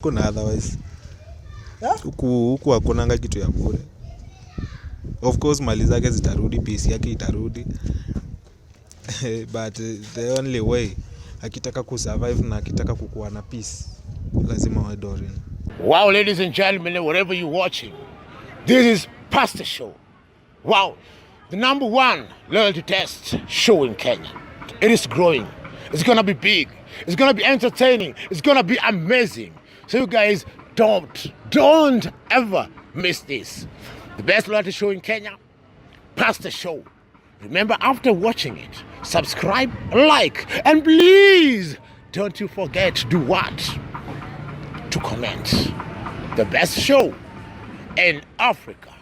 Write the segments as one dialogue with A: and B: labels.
A: Kuna otherwise huku hakunanga kitu ya bure. Of course mali zake zitarudi, peace yake itarudi. But the only way akitaka kusurvive na akitaka kukuwa na peace lazima wawe Dorian.
B: Wow, ladies and gentlemen, wherever you're watching, this is Pastor Show. Wow, the #1 loyalty test show in Kenya. It is growing. It's gonna be big. It's gonna be entertaining. It's gonna be amazing. So you guys don't ever miss this. The best loyalty show in Kenya, Pastor Show. Remember, after watching it, subscribe, like, and please don't you forget to do what? To comment. The best show in Africa.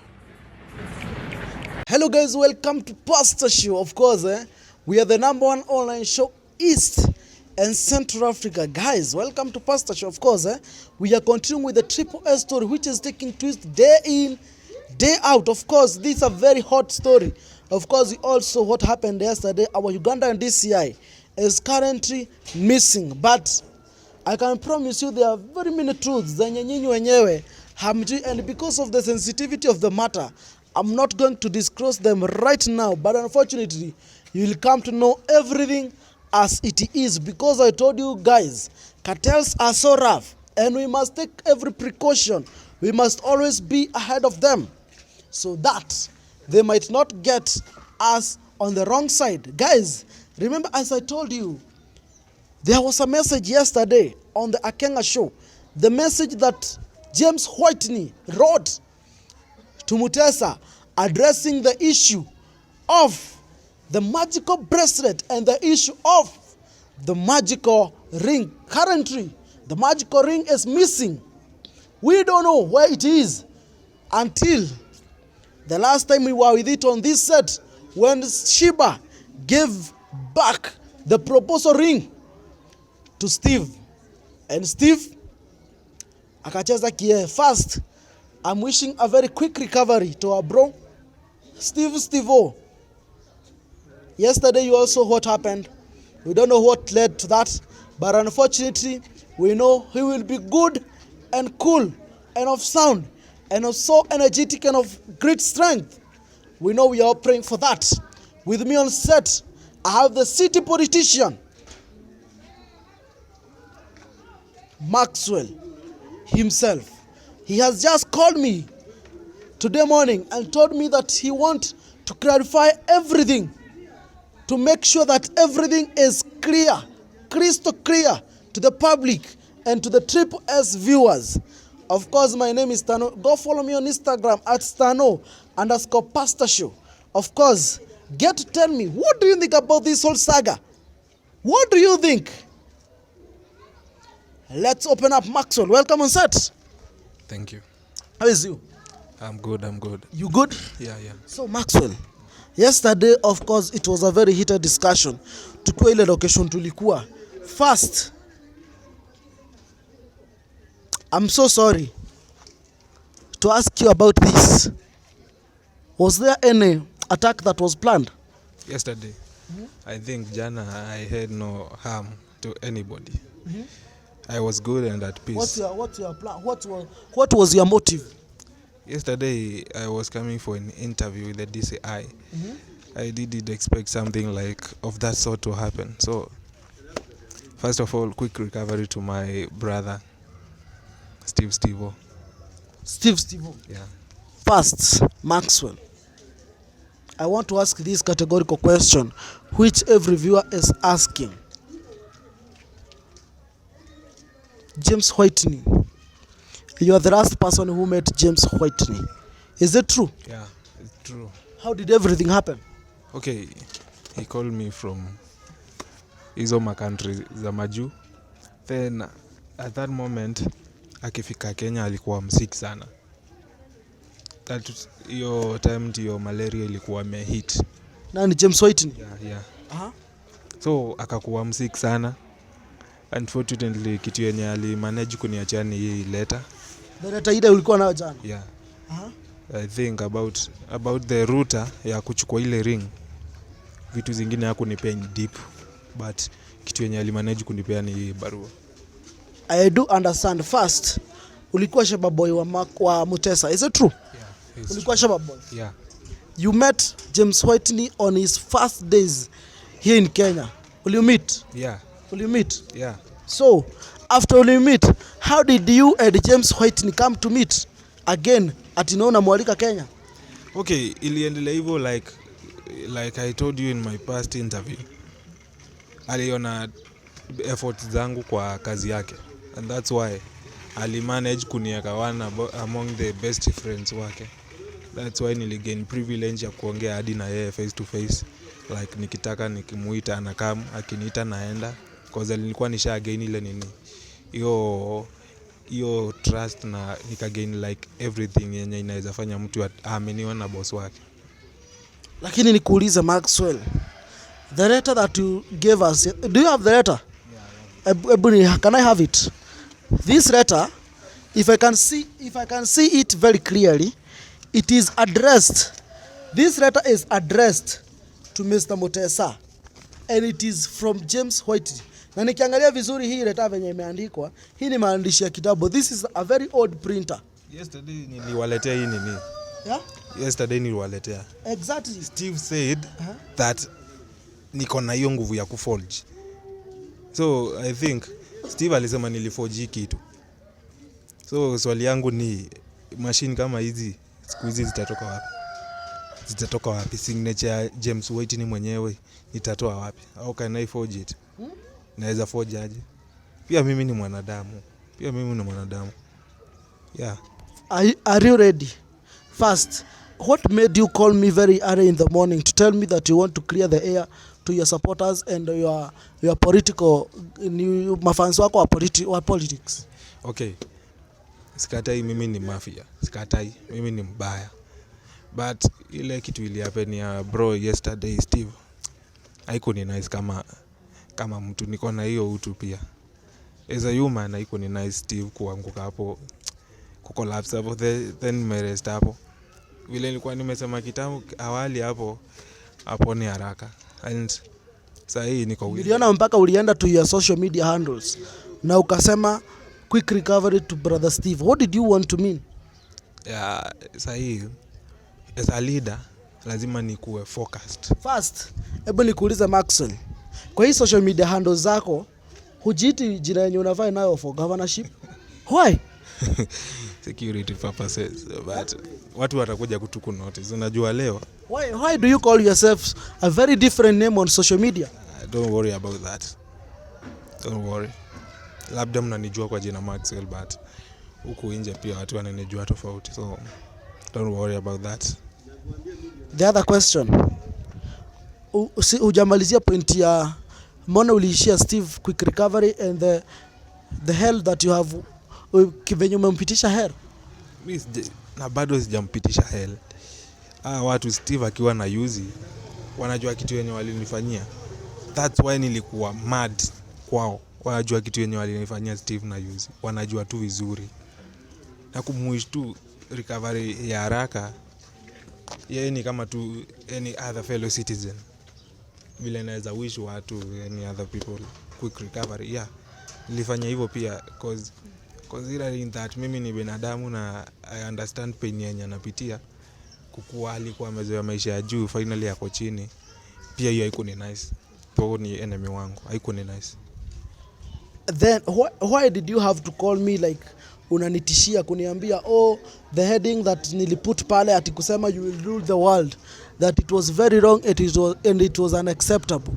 C: Hello guys, welcome to Pastor Show. Of course, we are the #1 online show East and Central Africa. Guys, welcome to Pastor Show. Of course, we are continuing with the Triple S story, which is taking twist day in, day out. Of course, this is a very hot story. Of course, also what happened yesterday, our Ugandan DCI is currently missing. But I can promise you there are very many truths zenye nyinyi wenyewe hamjui, and because of the sensitivity of the matter, I'm not going to disclose them right now, but unfortunately, you will come to know everything as it is, because I told you guys, cartels are so rough, and we must take every precaution. We must always be ahead of them, so that they might not get us on the wrong side. Guys, remember, as I told you, there was a message yesterday on the Akenga show, the message that James Whitney wrote to Mutesa, addressing the issue of the magical bracelet and the issue of the magical ring. Currently, the magical ring is missing. We don't know where it is until the last time we were with it on this set, when Sheba gave back the proposal ring to Steve. And Steve akacheza kie. First, I'm wishing a very quick recovery to our bro, Steve-O. Yesterday, you also what happened. We don't know what led to that, but unfortunately, we know he will be good and cool and of sound and of so energetic and of great strength. We know we are praying for that. With me on set, I have the city politician, Maxwell himself. He has just called me today morning and told me that he wants to clarify everything, to make sure that everything is clear, crystal clear to the public and to the Triple S viewers. Of course, my name is Tano. Go follow me on Instagram at Stano_Pastor Show. Of course, get to tell me, what do you think about this whole saga? What do you think? Let's open up. Maxwell, welcome on set.
A: Thank you.
C: How is you?
A: I'm good.
C: You good?
A: Yeah.
C: So Maxwell, yesterday of course it was a very heated discussion. Tukiwa ile location tulikuwa. First, I'm so sorry to ask you about this. Was there any attack that was planned?
A: Yesterday, I think Jana, I had no harm to anybody. I was good and at peace.
C: What's your plan? What was your motive?
A: Yesterday, I was coming for an interview with the DCI. I didn't expect something like of that sort to happen. So, first of all, quick recovery to my brother, Steve-O.
C: Steve-O.
A: Yeah.
C: First, Maxwell, I want to ask this categorical question, which every viewer is asking. James Whitney, you are the last person who met James Whitney. Is it true?
A: Yeah, it's true.
C: How did everything happen?
A: Okay, he called me from hizo country za maju. Then at that moment, akifika Kenya alikuwa msick sana. That hiyo time ndio malaria ilikuwa imehit.
C: Nani James Whitney?
A: Yeah. So akakuwa msick sana. Unfortunately, kitu yenye alimanage kuniachia ni hii letter.
C: The letter ile ulikuwa nayo jana?
A: Yeah. I think about the router ya kuchukua ile ring. Vitu zingine hakunipea in deep, but kitu yenye alimanage kunipea ni barua.
C: I do understand. First, ulikuwa shaba boy wa Mutesa. Is it true?
A: Yeah.
C: Ulikuwa shaba boy.
A: Yeah.
C: You met James Whitney on his first days here in Kenya. Will you meet?
A: Yeah.
C: Will you meet?
A: Yeah.
C: So, after you meet, how did you and James Whitney come to meet again at Inaona Mwalika, Kenya?
A: Okay, iliendelea hivyo like I told you in my past interview. Aliona efforts zangu kwa kazi yake, and that's why alimanage kuniweka one among the best friends wake. That's why niligain privilege ya kuongea hadi na yeye face to face, like nikitaka nikimuita anakam, akiniita naenda, cause nilikuwa nisha gain ile nini hiyo trust, na nikagain like everything yenye inaweza fanya mtu ameniona boss wake.
C: Lakini nikuulize Maxwell, the letter that you gave us, do you have the letter? Yeah. Can I have it? This letter, if I can see it very clearly, it is addressed. This letter is addressed to Mr. Mutesa, and it is from James Whitney. Na nikiangalia vizuri hii letter venye imeandikwa, hii ni maandishi ya kitabu. This is a very old printer.
A: Yesterday niliwaletea hii nini?
C: Yeah?
A: Yesterday niliwaletea.
C: Exactly.
A: Steve said that niko na hiyo nguvu ya kuforge. So I think Steve alisema niliforge kitu. So swali yangu ni machine kama hizi siku hizi zitatoka wapi? Zitatoka wapi? Signature ya James Whitney mwenyewe itatoa wapi? How can I forge it? Naweza forge aje? Pia mimi ni mwanadamu. Yeah.
C: Are you ready? First, what made you call me very early in the morning to tell me that you want to clear the air to your supporters and your political mafans wako wa politics?
A: Okay. Sikatai mimi ni mafia. Sikatai mimi ni mbaya. But ile kitu ili happen ya bro yesterday Steve, haiko ni nice kama mtu, niko na hiyo utu pia. As a human haiko ni nice Steve kuanguka hapo, kucollapse hapo, then merest hapo. Vile nilikuwa nimesema kitabu awali hapo ni haraka. And sasa hii niko weak.
C: Niliona mpaka ulienda to your social media handles na ukasema quick recovery to brother Steve. What did you want to mean?
A: Yeah, sasa hii as a leader lazima nikuwe focused.
C: First, hebu nikuulize Maxwell, kwa hii social media handles zako hujiti jina yenye unafanya nayo for governorship? Why?
A: Security purposes, but watu watakuja kutuku notice. Unajua leo.
C: Why do you call yourself a very different name on social media?
A: Don't worry about that. Don't worry. Labda mnanijua kwa jina Maxwell, but huku nje pia watu wananijua tofauti. So don't worry about that.
C: The other question. Hujamalizia point ya mbona uliishia Steve quick recovery and the hell that you have venye umempitisha hell?
A: Na bado sijampitisha hell. Watu Steve akiwa na yuzi wanajua kitu yenye walinifanyia. That's why nilikuwa mad kwao. Wanajua kitu yenye walinifanyia Steve na yuzi. Wanajua tu vizuri. Na kumuish tu recovery ya haraka. Yeye ni kama tu any other fellow citizen. Vile naweza wish watu any other people quick recovery. Yeah. Nilifanya hivyo pia considering that mimi ni binadamu na I understand pain yenye anapitia. Kukua alikuwa amezoea maisha ya juu, finally yako chini. Pia hiyo haiko ni nice. Kwa ni enemy wangu, haiko ni nice.
C: Then why did you have to call me like unanitishia kuniambia the heading that niliput pale ati kusema you will rule the world, that it was very wrong, it was unacceptable?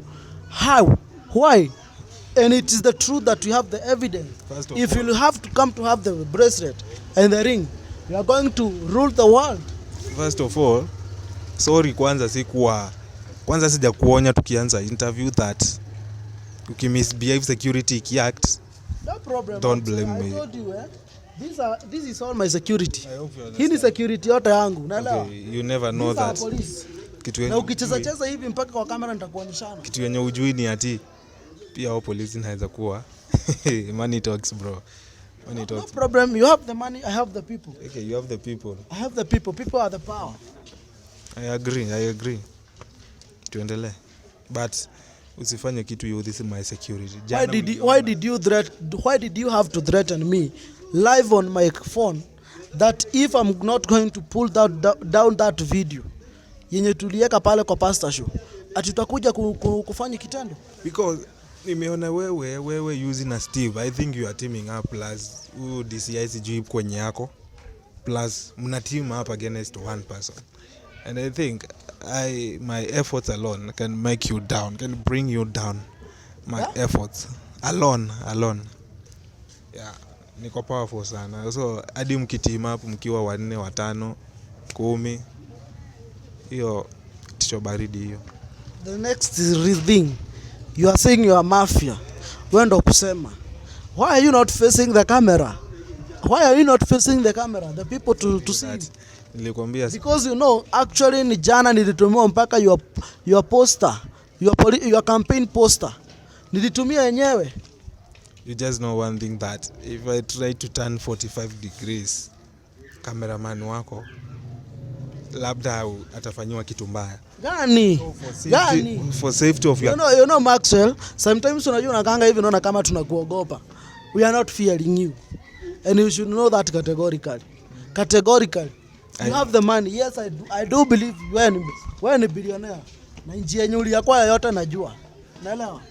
C: How? Why? And it is the truth that you have the evidence. If you have to come to have the bracelet and the ring, you are going to rule the world.
A: First of all, sorry kwanza sija kuonya tukianza interview that ukimisbehave security kiact.
C: No problem.
A: Don't blame me.
C: I told you, this is all my security. Hii ni security yote yangu. Unaelewa?
A: Okay, you never know that.
C: Kitu yenye ukicheza hivi mpaka kwa kamera nitakuonyeshana.
A: Kitu yenye ujui ni ati pia wao polisi inaweza kuwa money talks bro. Money talks.
C: No problem. You have the money, I have the people.
A: Okay, you have the people.
C: I have the people. People are the power.
A: I agree. Tuendelee. But usifanye kitu you, this is my security.
C: Why did you have to threaten me live on my phone that if I'm not going to pull down that video yenye tulieka pale kwa Pastor Show ati tutakuja kufanya kitendo?
A: Because nimeona wewe using na Steve, I think you are teaming up plus DCI sijui kwenye yako plus mna team up against one person, and I think my efforts alone can make you down, can bring you down. My efforts alone yeah, niko powerful sana, so hadi mkiteam up mkiwa 4 5 10 hiyo ticho baridi hiyo.
C: The next thing you are saying you are mafia. Wewe ndo kusema, why are you not facing the camera? Why are you not facing the camera, the people to see?
A: Nilikwambia
C: because you know actually ni jana nilitumia mpaka your poster, your campaign poster nilitumia yenyewe.
A: You just know one thing, that if I try to turn 45 degrees, cameraman wako labda atafanywa kitu mbaya.
C: Gani?
A: So for safety of your...
C: You know Maxwell, sometimes unajua unakanga hivi unaona kama tunakuogopa. We are not fearing you. And you should know that categorically. You have the money. Yes, I do believe when a billionaire. Na njia yenye uliyakwaya yote najua. Naelewa?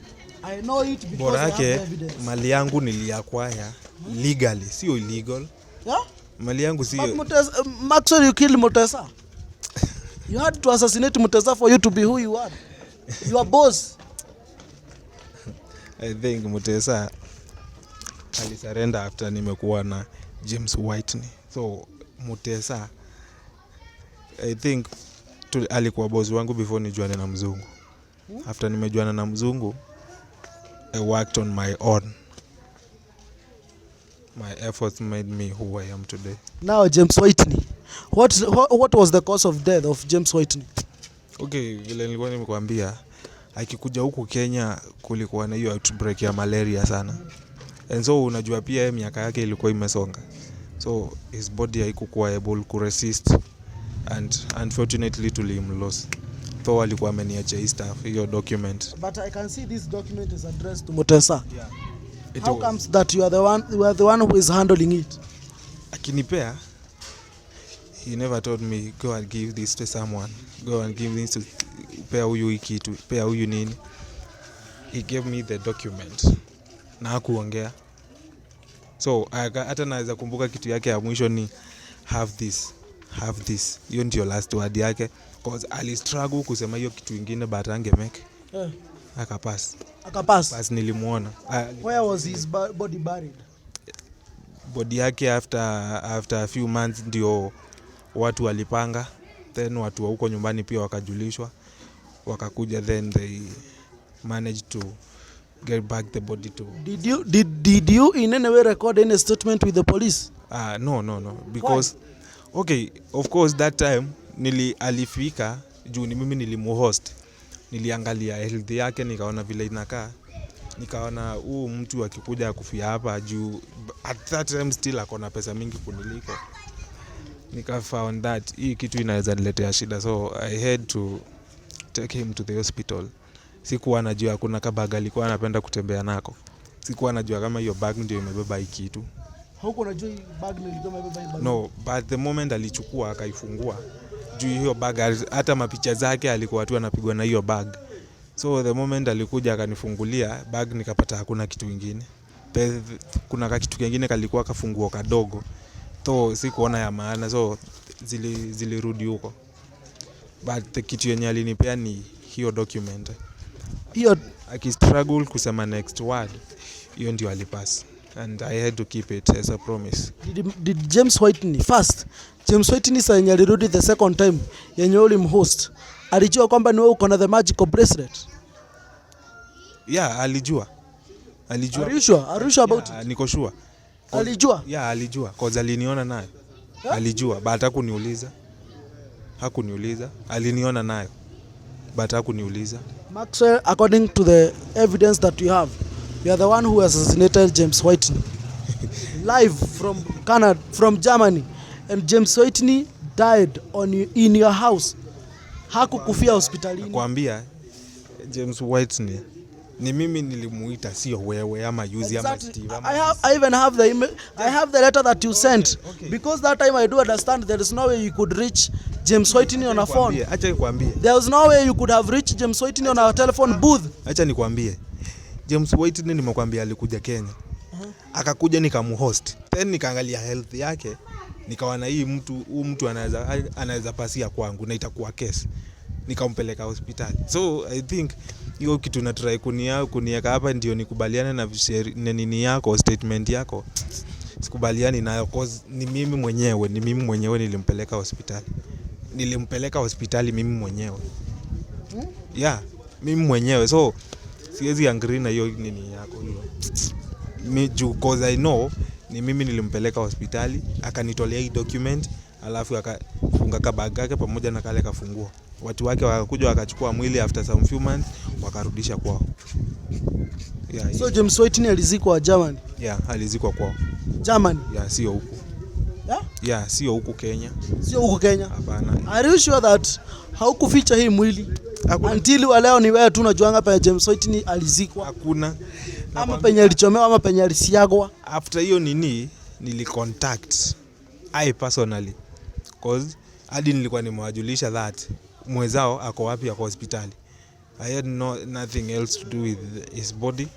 C: I know it because I have evidence.
A: Mali yangu niliyakwaya legally, sio illegal.
C: Yeah?
A: Mali yangu sio...
C: Maxwell, you killed Mutesa. You had to assassinate Mutesa for you to be who you are. You are boss.
A: I think Mutesa alisurrender after nimekuwa na James Whitney. So Mutesa I think alikuwa boss wangu before nijuane na mzungu. After nimejuana na mzungu, I worked on my own. My efforts made me who I am today.
C: Now James Whitney. What was the cause of death of James Whitney?
A: Okay, vile nilikuwa nimekuambia, akikuja huku Kenya kulikuwa na hiyo outbreak ya malaria sana. And so unajua pia miaka yake ilikuwa imesonga. So his body haikuwa able to resist, and unfortunately tulimloss. Though alikuwa ameniacha hii stuff, hiyo document.
C: But I can see this document is addressed to Mutesa.
A: Yeah.
C: How comes that you are the one who is handling it?
A: Akinipea, he never told me go and give this to someone, go and give this to pea huyu hiki tu, pea huyu nini. He gave me the document na hakuongea. So hata naweza kumbuka kitu yake ya mwisho ni have this. Hiyo ndio last word yake, because ali struggle kusema hiyo kitu kingine but angemake. Akapass. Pass nilimuona.
C: Where was his body buried?
A: Body yake after a few months ndio watu walipanga, then watu wa huko nyumbani pia wakajulishwa, wakakuja, then they managed to get back the body to...
C: Did you in any way record any statement with the police?
A: No, because why? Okay, of course that time alifika juu ni mimi nilimuhost, niliangalia health yake, nikaona vile inakaa, nikaona huu mtu akikuja kufia hapa juu at that time still akona pesa mingi kuniliko, nika found that hii kitu inaweza niletea shida, so I had to take him to the hospital. Sikuwa najua kuna kabag alikuwa anapenda kutembea nako, sikuwa najua kama hiyo bag ndio imebeba hii kitu.
C: Hauko unajua hii bag ndio imebeba hii bag?
A: No, but the moment alichukua akaifungua, juu hiyo bag hata mapicha zake alikuwa tu anapigwa na hiyo bag. So the moment alikuja akanifungulia bag, nikapata hakuna kitu kingine. Kuna kitu kingine kalikuwa kafunguo kadogo, so sikuona ya maana, so zilirudi huko. But the kitu yenye alinipea ni hiyo document.
C: Hiyo
A: akistruggle kusema next word, hiyo ndio alipass, and I had to keep it as a promise.
C: Did James Whitney first, James Whitney sa yenye alirudi the second time yenye ulimhost, alijua kwamba ni wewe uko na the magical bracelet?
A: Yeah, alijua.
C: Are you sure about it?
A: Niko sure.
C: Alijua?
A: Yeah, alijua. Cause aliniona nayo. Alijua, but hakuniuliza. Aliniona nayo, but hakuniuliza.
C: Maxwell, according to the evidence that you have, you are the one who assassinated James Whitney. Live from Canada, from Germany. And James Whitney died in your house. Hakukufia hospitalini.
A: Nakwambia James Whitney Ni mimi nilimuita, sio wewe ama yuzi ama Steve ama
C: I even have the email. I have the letter that you sent. Because that time I do understand there is no way you could reach James Whitney on a phone.
A: Acha nikwambie.
C: There was no way you could have reached James Whitney on a telephone booth.
A: Acha nikwambie. James Whitney nimekwambia alikuja Kenya. Akakuja nikamhost. Then nikaangalia health yake. Nikaona hii mtu anaweza pasia kwangu na itakuwa case. Nikampeleka hospitali. So I think hiyo kitu na try kuniweka hapa ndio nikubaliane na nini yako, statement yako. Sikubaliani nayo cause ni mimi mwenyewe nilimpeleka hospitali. Nilimpeleka hospitali mimi mwenyewe. Yeah, mimi mwenyewe. So siwezi agree na hiyo nini yako hiyo. Me cause I know ni mimi nilimpeleka hospitali, akanitolea hii document, alafu akafunga kabag yake pamoja na kale kafunguo. Watu wake wakakuja wakachukua mwili after some few months wakarudisha kwao. Yeah,
C: so James Whitney alizikwa Germany.
A: Yeah, alizikwa kwao.
C: Germany.
A: Yeah, sio huku.
C: Yeah?
A: Yeah, sio huku Kenya.
C: Sio huku Kenya.
A: Hapana.
C: Are you sure that haukuficha hii mwili? Until wa leo ni wewe tu unajuanga pa James Whitney alizikwa?
A: Hakuna.
C: Ama penye alichomewa ama penye alisiagwa?
A: After hiyo nilicontact I personally cause hadi nilikuwa nimewajulisha that mwezao ako wapi, ako hospitali. I had nothing else to do with his body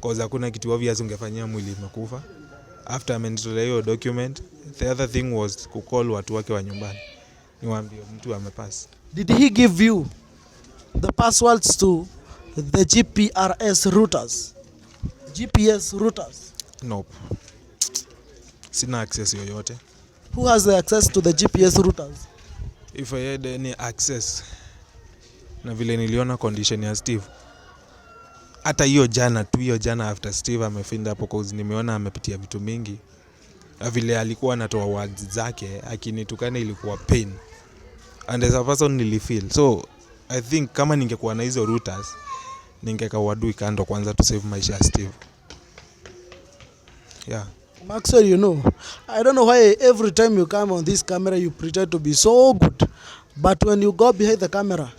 A: cause hakuna kitu obvious ungefanyia mwili imekufa. After amenitolea hiyo document, the other thing was kucall watu wake wa nyumbani niwaambie mtu amepass.
C: Did he give you the passwords to the GPS routers?
A: Nope. Sina access yoyote.
C: Who has the access to the GPS routers?
A: If I had any access, na vile niliona condition ya Steve, hata hiyo jana after Steve amefinda hapo cause nimeona amepitia vitu mingi, na vile alikuwa anatoa words zake akinitukana ilikuwa pain, and as a person nilifeel. So I think kama ningekuwa na hizo routers ningekawadui kando kwanza to save maisha ya Steve. Yeah.
C: Maxwell, you know, I don't know why every time you come on this camera you pretend to be so good, but when you go behind the camera,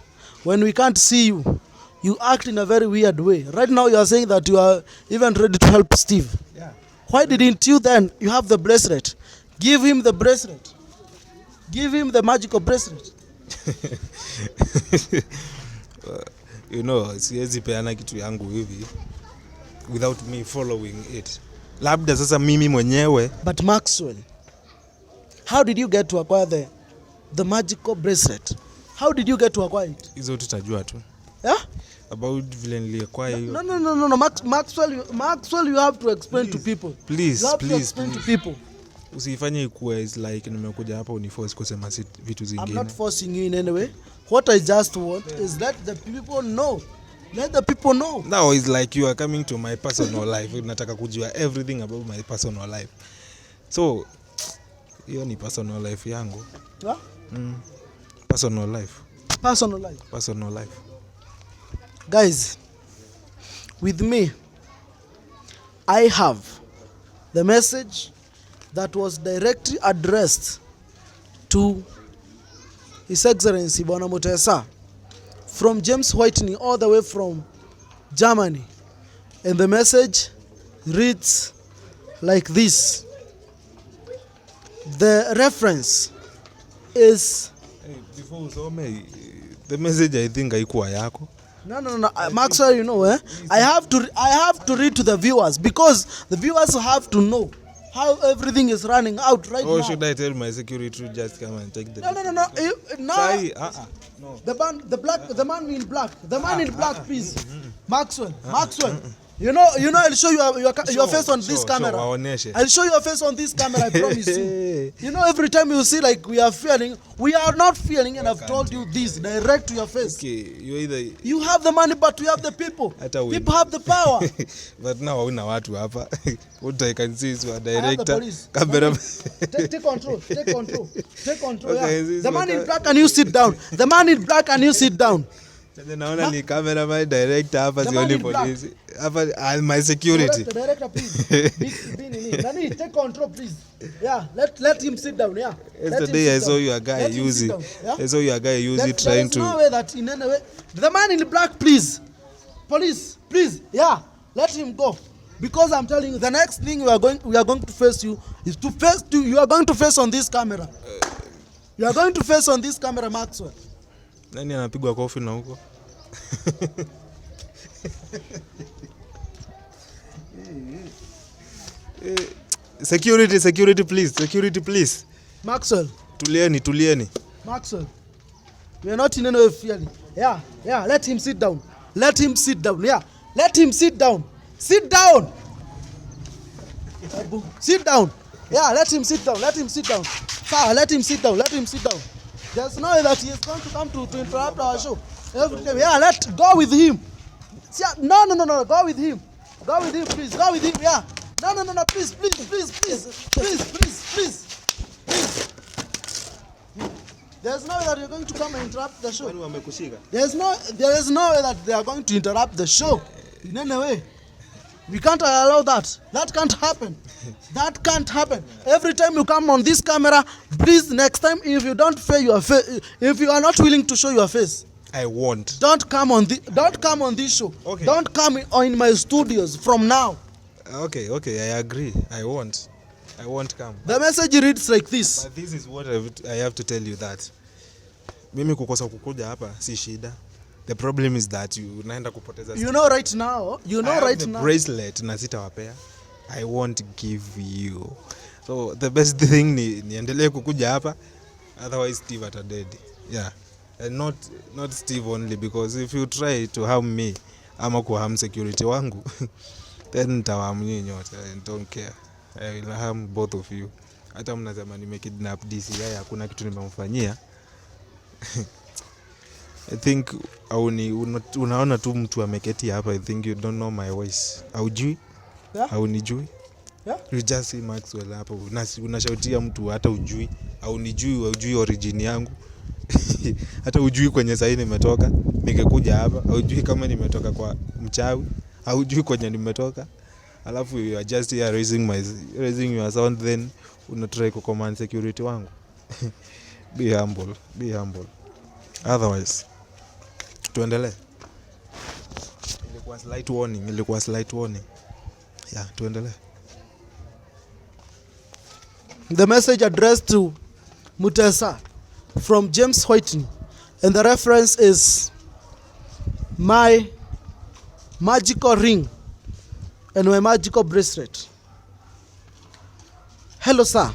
C: when we can't see you, you act in a very weird way. Right now you are saying that you are even ready to help Steve.
A: Yeah.
C: Why didn't you then? You have the bracelet. Give him the bracelet. Give him the magical bracelet.
A: You know, siwezi peana kitu yangu hivi without me following it. Labda sasa mimi mwenyewe.
C: But Maxwell, how did you get to acquire the magical bracelet? How did you get to acquire it?
A: Hizo tutajua tu.
C: Yeah?
A: About vile niliacquire hiyo.
C: No. Maxwell, you have to explain to people.
A: Please,
C: you have to explain to people.
A: Usifanye ikuwe is like nimekuja hapa uniforce kusema vitu zingine.
C: I'm not forcing you in any way. What I just want is let the people know. Let the people know.
A: Now it's like you are coming to my personal life. Unataka kujua everything about my personal life. So, hiyo ni personal life yangu.
C: Huh?
A: Personal life.
C: Personal life.
A: Personal life.
C: Guys, with me, I have the message that was directly addressed to His Excellency Bwana Mutesa from James Whitney all the way from Germany. And the message reads like this. The reference is...
A: Before usome, the message I think haikuwa yako.
C: No. Maxwell, you know, I have to read to the viewers because the viewers have to know how everything is running out right now.
A: Or should I tell my security to just come and take the...
C: No. No.
A: Sorry,
C: No. The man in black. The man in black, please. Maxwell. You know, I'll show you your face on this camera. I'll show you your face on this camera, I promise you. You know, every time you see like we are not feeling, and I've told you this direct to your face.
A: Okay,
C: you have the money, but we have the people. People have the power.
A: But now una watu hapa. What I can see is a
C: director.
A: Camera.
C: Take control. Okay, yeah. The man in black, and you sit down. The man in black, and you sit down.
A: Naona ni cameraman, director hapa, sioni polisi hapa, my security.
C: The director, please. Nani, take control, please. Yeah, let him sit down. Yeah.
A: Yesterday I saw you a guy using. I saw you a guy using trying to.
C: There's no way that in any way. The man in black, please. Police, please, yeah, let him go. Because I'm telling you, the next thing we are going to face you is you are going to face on this camera. You are going to face on this camera, Maxwell.
A: Nani anapigwa kofi na huko? Security please.
C: Maxwell.
A: Tulieni.
C: Maxwell. We are not in any way fearing. Yeah, let him sit down. Yeah, let him sit down. Sit down. Sit down. Yeah, let him sit down. Sir, let him sit down. There's no way that he is going to come to interrupt our show. Every time. Yeah, go with him. No, go with him. Please. Go with him. Yeah. No, please. There's no way that you're going to come and interrupt the show. There is no way that they are going to interrupt the show in any way. We can't allow that. That can't happen. Every time you come on this camera, please, next time, if you don't show your face, if you are not willing to show your face,
A: I won't.
C: Don't come on this show.
A: Okay.
C: Don't come in my studios from now.
A: Okay, I agree. I won't come.
C: The message reads like this.
A: But this is what I have to tell you, that mimi kukosa kukuja hapa si shida. The problem is that you unaenda kupoteza.
C: You know right now.
A: Bracelet na sitawapea. I won't give you. So the best thing ni niendelee kukuja hapa, otherwise Steve atadedi. Yeah. And not Steve only, because if you try to harm me ama kuharm security wangu then nitawaharm nyinyi nyote. I don't care. I will harm both of you. Hata mnasema nimekidnap DCI, hakuna kitu nimemfanyia. I think unaona tu mtu ameketi hapa. I think you don't know my voice. Haujui?
C: Yeah.
A: Haunijui?
C: Yeah.
A: You just see Maxwell hapo. Unashautia mtu hata ujui. Haujui origin yangu. Hata ujui kwenye sahi nimetoka. Ningekuja hapa. Haujui kama nimetoka kwa mchawi. Haujui kwenye nimetoka. Alafu you are just here raising your sound, then unatry ku command security wangu. Be humble. Otherwise tuendelee. Ilikuwa slight warning. Yeah, tuendelee.
C: The message addressed to Mutesa from James Whitney, and the reference is my magical ring and my magical bracelet. Hello, sir.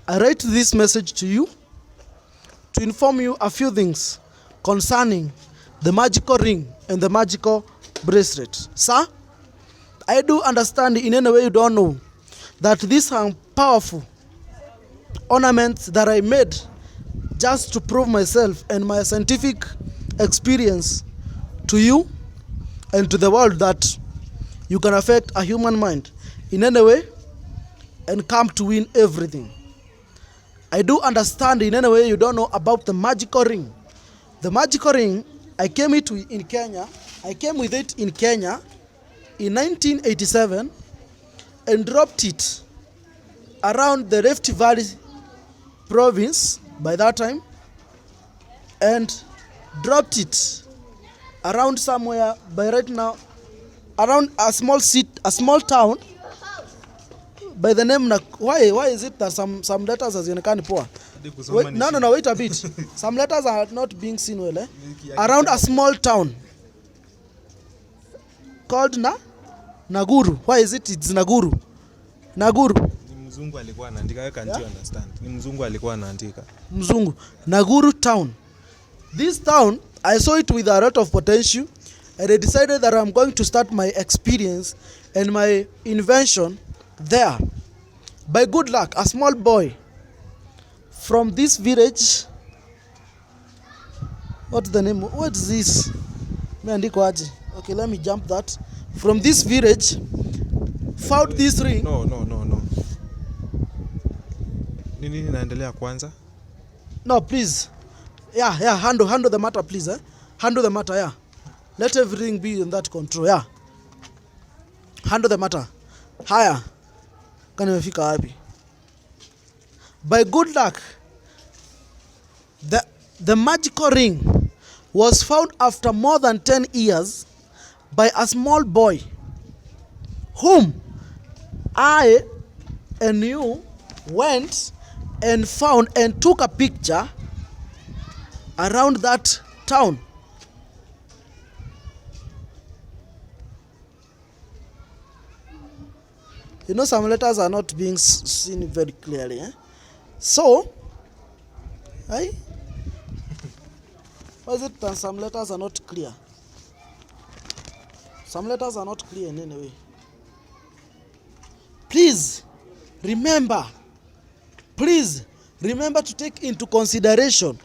C: I write this message to you to inform you a few things concerning the magical ring and the magical bracelet. Sir, I do understand in any way you don't know that these are powerful ornaments that I made just to prove myself and my scientific experience to you and to the world that you can affect a human mind in any way and come to win everything. I do understand in any way you don't know about the magical ring. The magical ring, I came with it in Kenya in 1987 and dropped it around the Rift Valley province by that time, and dropped it around somewhere by right now around a small town by the name why is it that some letters hazionekani poa? No, wait a bit. Some letters are not being seen well. Around a small town called Naguru. Why is it it's Naguru?
A: Ni mzungu alikuwa anaandika, can't you understand? Ni mzungu alikuwa anaandika.
C: Naguru town. This town, I saw it with a lot of potential, and I decided that I'm going to start my experience and my invention there. By good luck, a small boy from this village, what's the name? What's this? Okay, let me jump that. From this village, found this ring.
A: No. Nini inaendelea kwanza?
C: No, please. Yeah, handle the matter, please. Handle the matter, yeah. Let everything be in that control, yeah. Handle the matter. Haya. Kani nimefika wapi? By good luck, the magical ring was found after more than 10 years by a small boy whom I and you went and found and took a picture around that town. You know, some letters are not being seen very clearly. So, why is it that some letters are not clear? Some letters are not clear in any way. Please remember to take into consideration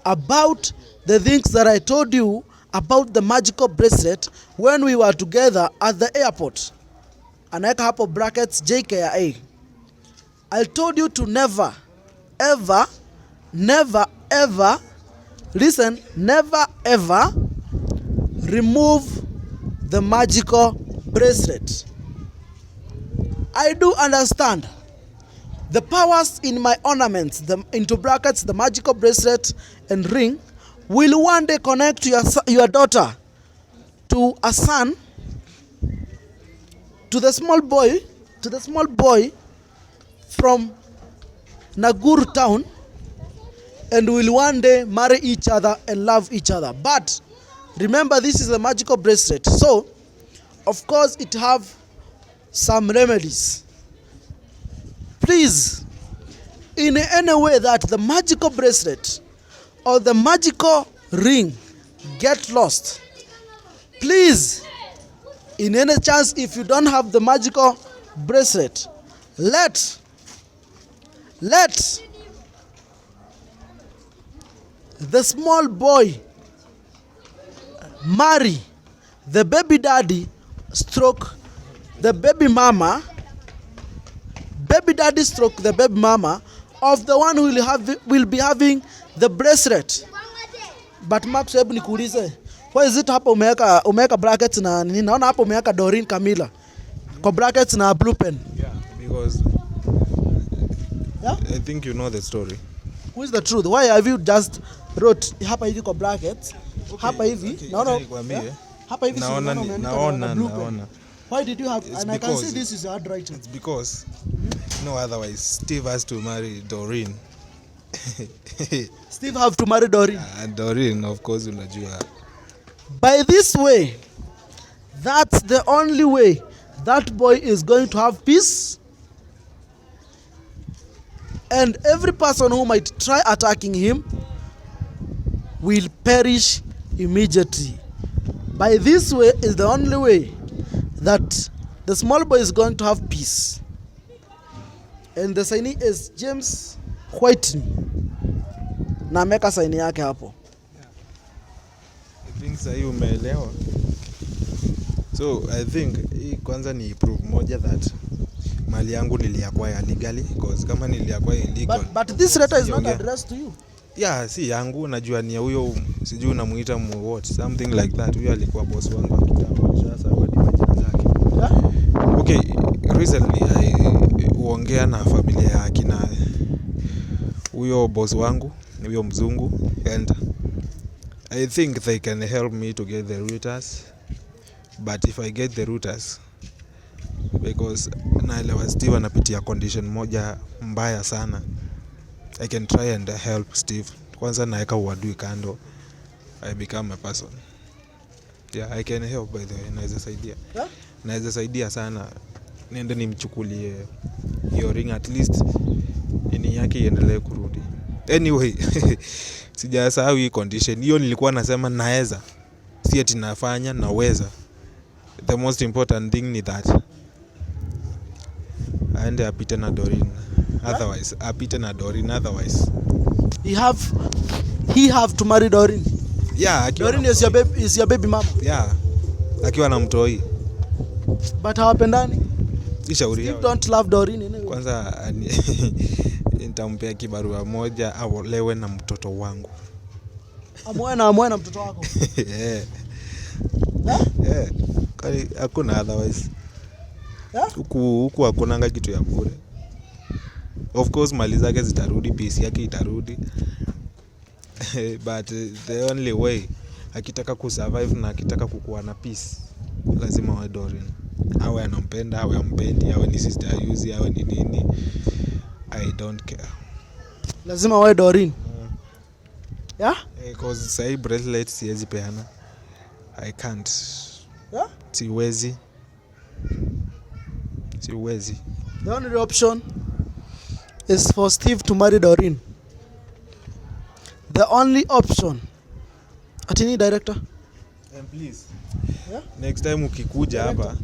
C: about the things that I told you about the magical bracelet when we were together at the airport. Anaweka hapo brackets JKIA. I told you to never ever remove the magical bracelet. I do understand the powers in my ornaments, into brackets, the magical bracelet and ring, will one day connect your daughter to a son, to the small boy from Naguru town, and will one day marry each other and love each other. But remember, this is a magical bracelet, so of course it have some remedies. Please, in any way that the magical bracelet or the magical ring get lost, please, in any chance, if you don't have the magical bracelet, let the small boy marry the baby daddy stroke the baby mama, the baby mama of the one who will be having the bracelet. But Max, hebu nikuulize, why is it hapo umeweka brackets na nini? Naona hapo umeweka Doreen Camilla kwa brackets na blue pen.
A: Yeah, because
C: yeah?
A: I think you know the story.
C: Who is the truth? Why have you just wrote hapa hivi kwa brackets?
A: Okay,
C: hapa hivi.
A: okay,
C: Naona
A: yeah?
C: hapa hivi
A: naona.
C: Why did you have?
A: It's
C: and I can see this is your handwriting.
A: It's because no, otherwise Steve has to marry Doreen.
C: Steve have to marry Doreen.
A: And Doreen, of course, unajua.
C: By this way, that's the only way that boy is going to have peace. And every person who might try attacking him will perish immediately. By this way is the only way that the small boy is going to have peace. And the signee is James Whitney. Na ameka saini yake hapo.
A: I think sahi umeelewa. So I think kwanza ni proof moja that mali yangu niliacquire legally, because kama niliacquire illegal.
C: But this letter is not addressed to you.
A: Yeah, si yangu, najua ni huyo, sijui unamuita what, something like that. Huyo alikuwa boss wangu wa kitambo, sasa wadi majina zake. Yeah? Okay, recently I uongea na familia ya kina huyo boss wangu, huyo mzungu, and I think they can help me to get the routers. But if I get the routers, because naelewa Steve anapitia condition moja mbaya sana, I can try and help Steve. Kwanza naeka uadui kando, I become a person. Yeah, I can help, by the way. Naweza saidia.
C: Yeah?
A: Naweza saidia sana. Niende nimchukulie hiyo ring, at least nini yake iendelee kurudi. Anyway, sijasahau hii condition. Hiyo nilikuwa nasema naweza. Si ati nafanya, naweza. The most important thing ni that aende apite na Doreen. Otherwise, apite na Doreen. Otherwise,
C: he have to marry Doreen.
A: Yeah,
C: Doreen is your baby mama.
A: Yeah, akiwa na mtoi.
C: But hawapendani.
A: Ishauri yao.
C: You don't love Doreen anyway.
A: Kwanza nitampea kibarua moja aolewe na mtoto wangu.
C: Amwe na mtoto wako.
A: Yeah. Yeah. Hakuna otherwise.
C: Yeah?
A: Huku hakunanga kitu ya bure. Of course mali zake zitarudi, peace yake itarudi. But the only way akitaka kusurvive na akitaka kukuwa na peace lazima awe Doreen. Awe anampenda, awe ampendi, awe ni sister yuzi, awe ni nini, I don't care.
C: Lazima awe Doreen. Yeah?
A: Because say bracelet siwezi peana. I can't.
C: Yeah?
A: Siwezi.
C: The only option is for Steve to marry Doreen. The only option. Atini director.
A: And please.
C: Yeah?
A: Next time ukikuja hapa.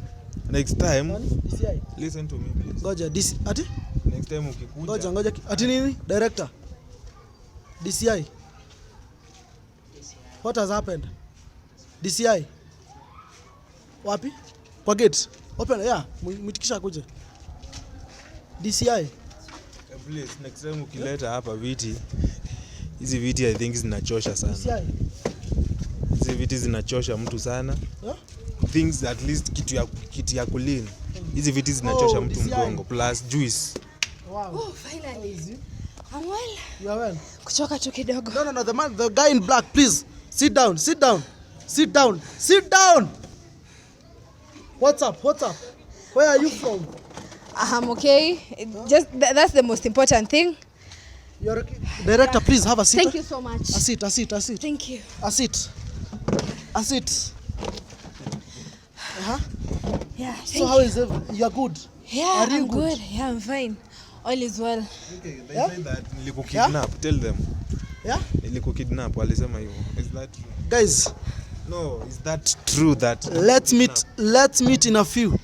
A: Next time.
C: DCI.
A: Listen to me please.
C: Goja DC. Ati?
A: Next time ukikuja.
C: Ngoja. Ati nini? Director. DCI. What has happened? DCI. Wapi? Kwa gate. Open, yeah. Mwitikisha kuje. DCI.
A: Please, next time ukileta hapa viti. Hizi viti I think zinachosha sana.
C: DCI.
A: Hizi viti zinachosha mtu sana.
C: Yeah?
A: Things at least kitu ya kulin. Hizi viti zinachosha mtu mgongo plus juice.
C: Wow.
D: Oh, finally. I'm well.
C: You are well.
D: Kuchoka tu kidogo.
C: No, the guy in black, please. Sit down. What's up? Where are you from?
D: I'm okay. Just that's the most important thing.
C: You're okay. Director, please have a seat.
D: Thank you so much.
C: A seat.
D: Thank you.
C: A seat.
D: Yeah.
C: So how is it? You're good?
D: Yeah,
C: Are you
D: I'm good? Yeah, I'm fine. All is well.
A: Okay, they say that nilikukidnap. Yeah? Tell them.
C: Yeah?
A: Nilikukidnap, walisema hivyo. Is that true?
C: Guys,
A: no, is that true that
C: let's meet in a few.